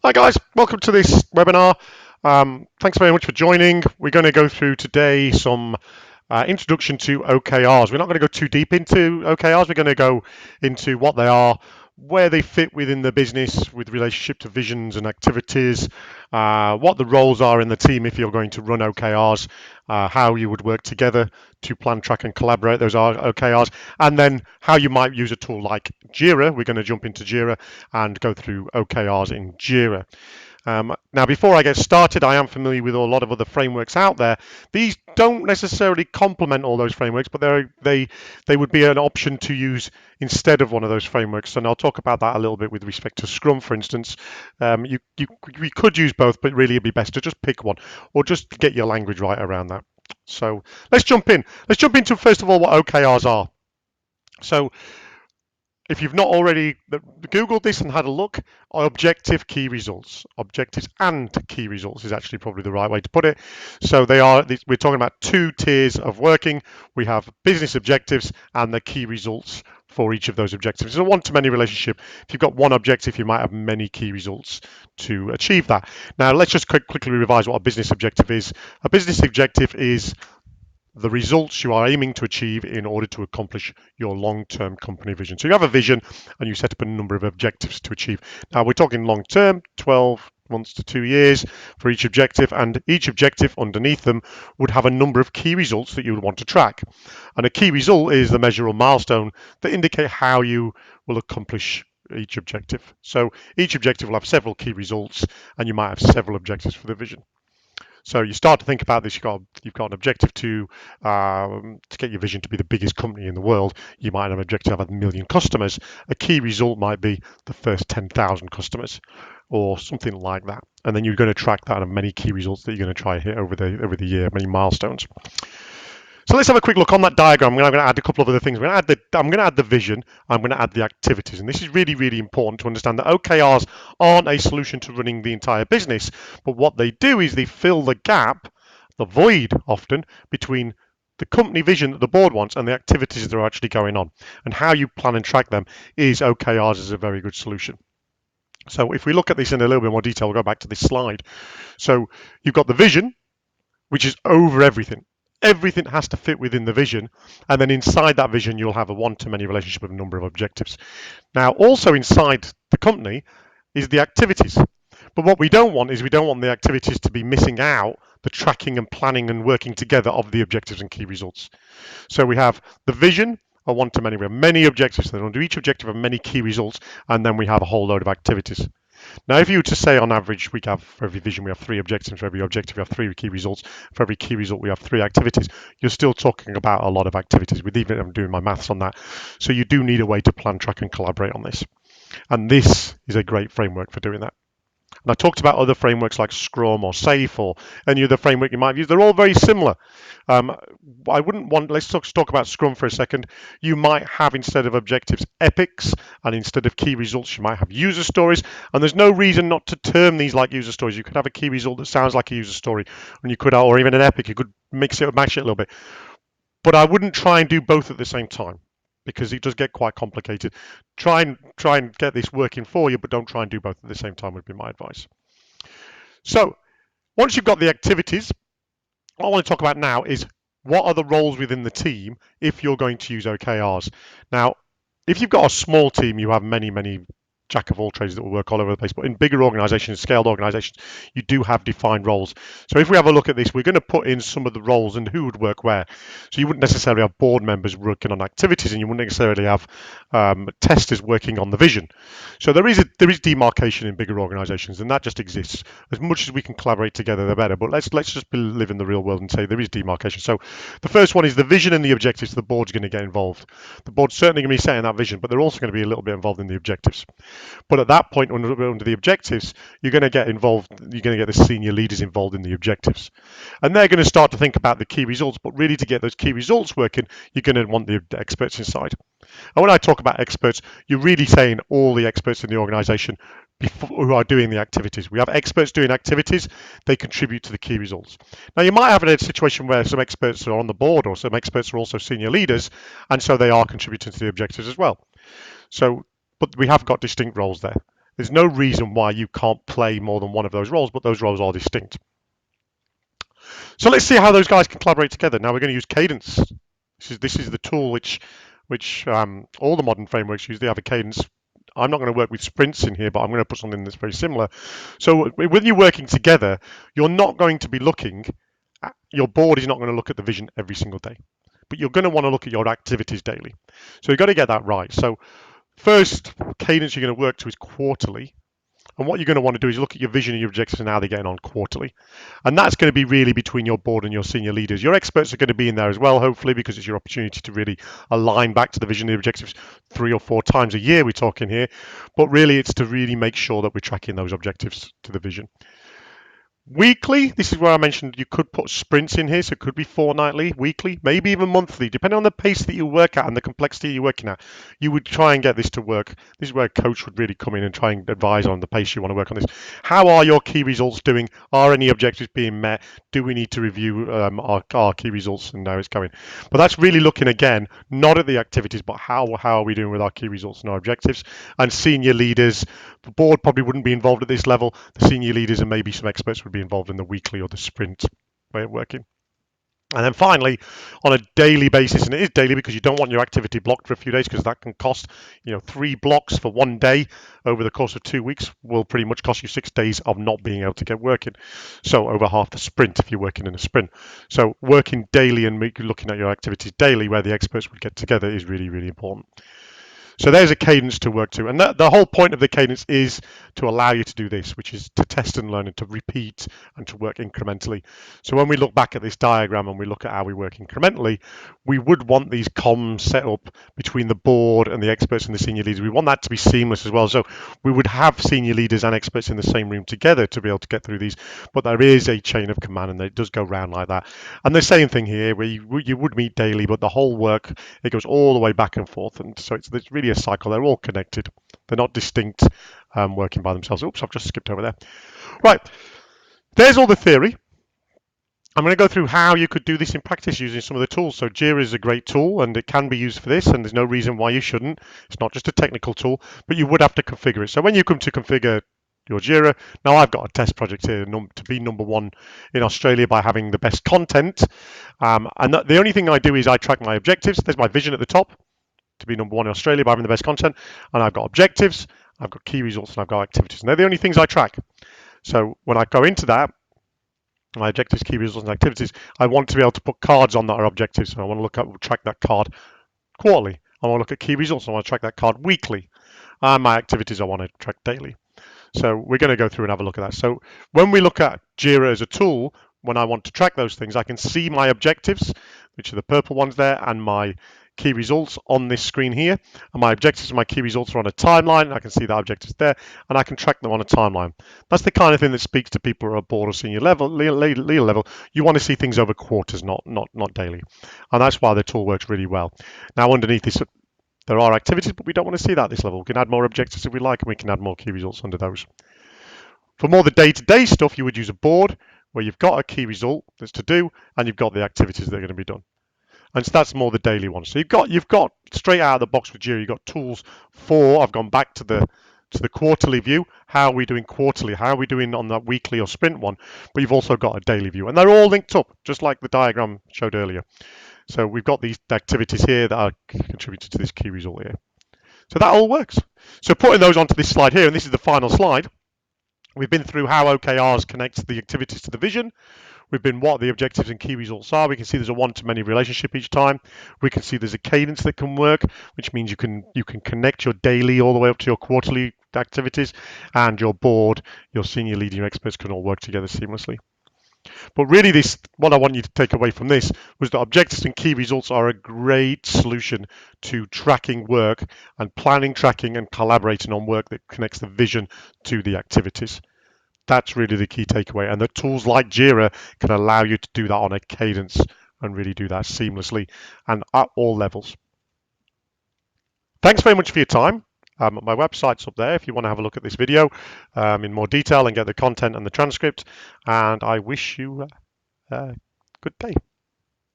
Hi guys, welcome to this webinar. Thanks very much for joining. We're going to go through today some introduction to OKRs. We're not going to go too deep into OKRs. We're going to go into what they are, where they fit within the business with relationship to visions and activities, what the roles are in the team if you're going to run OKRs, how you would work together to plan, track, and collaborate those are OKRs, and then how you might use a tool like Jira. We're going to jump into Jira and go through OKRs in Jira. Now, before I get started, I am familiar with a lot of other frameworks out there. These don't necessarily complement all those frameworks, but they would be an option to use instead of one of those frameworks. And I'll talk about that a little bit with respect to Scrum, for instance. We could use both, but really it'd be best to just pick one or just get your language right around that. So let's jump in. Let's jump into first of all what OKRs are. So if you've not already Googled this and had a look, objective key results. Objectives and key results is actually probably the right way to put it. So we're talking about two tiers of working. We have business objectives and the key results for each of those objectives. It's a one-to-many relationship. If you've got one objective, you might have many key results to achieve that. Now, let's just quickly revise what a business objective is. A business objective is the results you are aiming to achieve in order to accomplish your long-term company vision. So you have a vision and you set up a number of objectives to achieve. Now we're talking long-term, 12 months to 2 years for each objective, and each objective underneath them would have a number of key results that you would want to track. And a key result is the measure or milestone that indicate how you will accomplish each objective. So each objective will have several key results and you might have several objectives for the vision. So you start to think about this. You've got an objective to get your vision to be the biggest company in the world. You might have an objective to have 1 million customers. A key result might be the first 10,000 customers, or something like that. And then you're going to track that and many key results that you're going to try hit over the year, many milestones. So let's have a quick look on that diagram. I'm going to add a couple of other things. I'm going to add the vision. I'm going to add the activities. And this is really, really important to understand that OKRs aren't a solution to running the entire business. But what they do is they fill the gap, the void often, between the company vision that the board wants and the activities that are actually going on. And how you plan and track them is OKRs is a very good solution. So if we look at this in a little bit more detail, we'll go back to this slide. So you've got the vision, which is over everything. Everything has to fit within the vision, and then inside that vision you'll have a one-to-many relationship with a number of objectives. Now also inside the company is the activities, but what we don't want is we don't want the activities to be missing out the tracking and planning and working together of the objectives and key results. So we have the vision, a one-to-many, we have many objectives, then under each objective have many key results, and then we have a whole load of activities. Now, if you were to say on average, for every vision, we have 3 objectives, for every objective, we have 3 key results, for every key result, we have 3 activities, you're still talking about a lot of activities, with even I'm doing my maths on that. So you do need a way to plan, track, and collaborate on this. And this is a great framework for doing that. And I talked about other frameworks like Scrum or Safe or any other framework you might use. They're all very similar. I wouldn't want, let's talk about Scrum for a second. You might have, instead of objectives, epics, and instead of key results, you might have user stories. And there's no reason not to term these like user stories. You could have a key result that sounds like a user story, and you could, or even an epic, you could mix it or match it a little bit. But I wouldn't try and do both at the same time, because it does get quite complicated. Try and get this working for you, but don't try and do both at the same time would be my advice. So once you've got the activities, what I want to talk about now is what are the roles within the team if you're going to use OKRs. Now, if you've got a small team, you have many jack of all trades that will work all over the place. But in bigger organizations, scaled organizations, you do have defined roles. So if we have a look at this, we're going to put in some of the roles and who would work where. So you wouldn't necessarily have board members working on activities, and you wouldn't necessarily have testers working on the vision. So there is demarcation in bigger organizations, and that just exists. As much as we can collaborate together, the better. But let's just live in the real world and say there is demarcation. So the first one is the vision and the objectives. The board's going to get involved. The board's certainly going to be setting that vision, but they're also going to be a little bit involved in the objectives. But at that point, under the objectives, you're going to get involved. You're going to get the senior leaders involved in the objectives, and they're going to start to think about the key results. But really, to get those key results working, you're going to want the experts inside. And when I talk about experts, you're really saying all the experts in the organization who are doing the activities. We have experts doing activities, they contribute to the key results. Now, you might have a situation where some experts are on the board or some experts are also senior leaders, and so they are contributing to the objectives as well. So, but we have got distinct roles there. There's no reason why you can't play more than one of those roles, but those roles are distinct. So let's see how those guys can collaborate together. Now we're going to use Cadence. This is the tool which all the modern frameworks use. They have a cadence. I'm not going to work with sprints in here, but I'm going to put something that's very similar. So when you're working together, you're not going to be looking at, your board is not going to look at the vision every single day, but you're going to want to look at your activities daily. So you've got to get that right. So first cadence you're going to work to is quarterly. And what you're going to want to do is look at your vision and your objectives and how they're getting on quarterly. And that's going to be really between your board and your senior leaders. Your experts are going to be in there as well, hopefully, because it's your opportunity to really align back to the vision and the objectives 3 or 4 times a year we're talking here. But really, it's to really make sure that we're tracking those objectives to the vision. Weekly, this is where I mentioned you could put sprints in here, so it could be fortnightly, weekly, maybe even monthly, depending on the pace that you work at and the complexity you're working at. You would try and get this to work. This is where a coach would really come in and try and advise on the pace you want to work on this. How are your key results doing? Are any objectives being met? Do we need to review our key results and how it's going? But that's really looking again, not at the activities, but how are we doing with our key results and our objectives? And senior leaders, the board probably wouldn't be involved at this level. The senior leaders and maybe some experts would be involved in the weekly or the sprint way of working. And then finally, on a daily basis, and it is daily because you don't want your activity blocked for a few days because that can cost, 3 blocks for one day over the course of 2 weeks will pretty much cost you 6 days of not being able to get working. So over half the sprint if you're working in a sprint. So working daily and looking at your activities daily where the experts would get together is really, really important. So there's a cadence to work to. And the whole point of the cadence is to allow you to do this, which is to test and learn and to repeat and to work incrementally. So when we look back at this diagram and we look at how we work incrementally, we would want these comms set up between the board and the experts and the senior leaders. We want that to be seamless as well. So we would have senior leaders and experts in the same room together to be able to get through these. But there is a chain of command and it does go round like that. And the same thing here, where you would meet daily, but the whole work, it goes all the way back and forth. And so it's really a cycle. They're all connected. They're not distinct, working by themselves. Oops, I've just skipped over there. Right, there's all the theory. I'm going to go through how you could do this in practice using some of the tools. So Jira is a great tool and it can be used for this, and there's no reason why you shouldn't. It's not just a technical tool, but you would have to configure it. So when you come to configure your Jira, now I've got a test project here to be number one in Australia by having the best content. And the only thing I do is I track my objectives. There's my vision at the top, to be number one in Australia by having the best content. And I've got objectives, I've got key results, and I've got activities. And they're the only things I track. So when I go into that, my objectives, key results, and activities, I want to be able to put cards on that are objectives. So I want to track that card quarterly. I want to look at key results. I want to track that card weekly. And my activities I want to track daily. So we're going to go through and have a look at that. So when we look at Jira as a tool, when I want to track those things, I can see my objectives, which are the purple ones there, and my key results on this screen here. And my objectives and my key results are on a timeline. I can see the objectives there, and I can track them on a timeline. That's the kind of thing that speaks to people who are board or senior level, leader level. You want to see things over quarters, not daily. And that's why the tool works really well. Now underneath this, there are activities, but we don't want to see that at this level. We can add more objectives if we like, and we can add more key results under those. For more the day-to-day stuff, you would use a board where you've got a key result that's to do, and you've got the activities that are going to be done. And so that's more the daily one. So you've got straight out of the box with Jira, you've got tools for. I've gone back to the quarterly view. How are we doing quarterly? How are we doing on that weekly or sprint one? But you've also got a daily view, and they're all linked up, just like the diagram showed earlier. So we've got these activities here that are contributed to this key result here. So that all works. So putting those onto this slide here, and this is the final slide, we've been through how OKRs connect the activities to the vision. We've been what the objectives and key results are. We can see there's a one-to-many relationship each time. We can see there's a cadence that can work, which means you can connect your daily all the way up to your quarterly activities, and your board, your senior leading your experts can all work together seamlessly. But really, what I want you to take away from this was that objectives and key results are a great solution to tracking work and planning, tracking, and collaborating on work that connects the vision to the activities. That's really the key takeaway. And the tools like Jira can allow you to do that on a cadence and really do that seamlessly and at all levels. Thanks very much for your time. My website's up there if you want to have a look at this video in more detail and get the content and the transcript. And I wish you a good day.